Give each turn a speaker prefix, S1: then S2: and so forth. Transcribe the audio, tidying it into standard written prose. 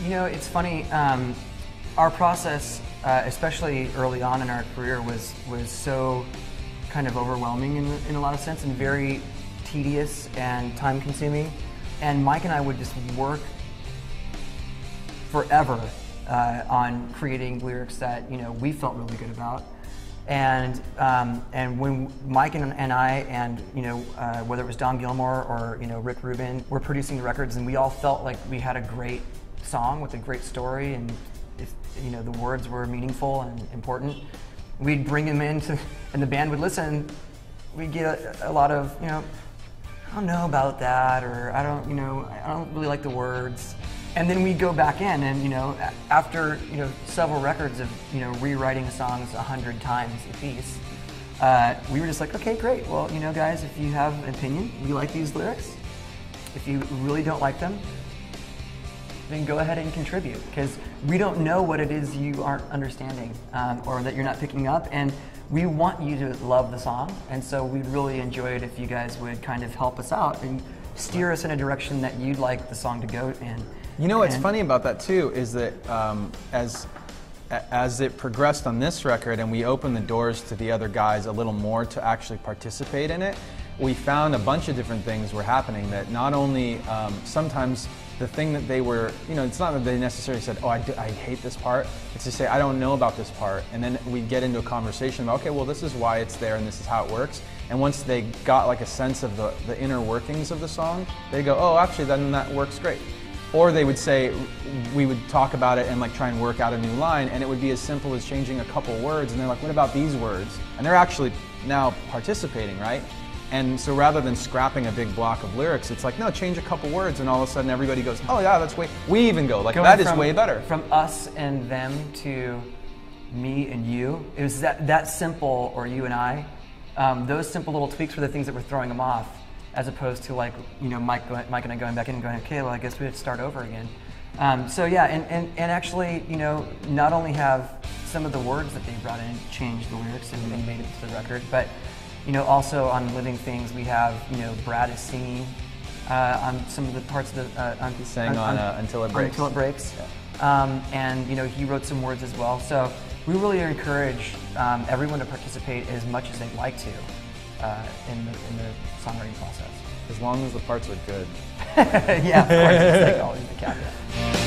S1: You know, it's funny. Our process, especially early on in our career, was so kind of overwhelming in a lot of sense, and very tedious and time-consuming. And Mike and I would just work forever on creating lyrics that we felt really good about. And when Mike and I and whether it was Don Gilmore or Rick Rubin were producing the records, and we all felt like we had a great song with a great story, and if the words were meaningful and important, we'd bring them in and the band would listen. We'd get a lot of I don't know about that, or I don't really like the words. And then we go back in, and after several records of rewriting songs 100 times a piece, we were just like, okay, great. Well, guys, if you have an opinion, we like these lyrics. If you really don't like them, then go ahead and contribute, because we don't know what it is you aren't understanding or that you're not picking up, and we want you to love the song. And so we'd really enjoy it if you guys would kind of help us out and steer us in a direction that you'd like the song to go in.
S2: What's funny about that too is that as it progressed on this record and we opened the doors to the other guys a little more to actually participate in it, we found a bunch of different things were happening that not only sometimes the thing that they were, it's not that they necessarily said, oh, I hate this part. It's to say, I don't know about this part. And then we get into a conversation about, okay, well, this is why it's there and this is how it works. And once they got like a sense of the inner workings of the song, they go, oh, actually, then that works great. Or they would say, we would talk about it and like try and work out a new line, and it would be as simple as changing a couple words, and they're like, what about these words? And they're actually now participating, right? And so rather than scrapping a big block of lyrics, it's like, no, change a couple words, and all of a sudden everybody goes, oh yeah, that's way, we even go, like, that is way better.
S1: From us and them to me and you, it was that simple, or you and I. Those simple little tweaks were the things that were throwing them off, as opposed to like, Mike and I going back in and going, okay, well, I guess we have to start over again. So yeah, and actually, not only have some of the words that they brought in changed the lyrics and made it to the record, but also on Living Things, we have, Brad is singing on some of the parts of the...
S2: He sang on Until It Breaks.
S1: Until It Breaks. And, he wrote some words as well. So we really encourage everyone to participate as much as they'd like to in the songwriting process.
S2: As long as the parts are good.
S1: Yeah, of course, it's like always the caveat.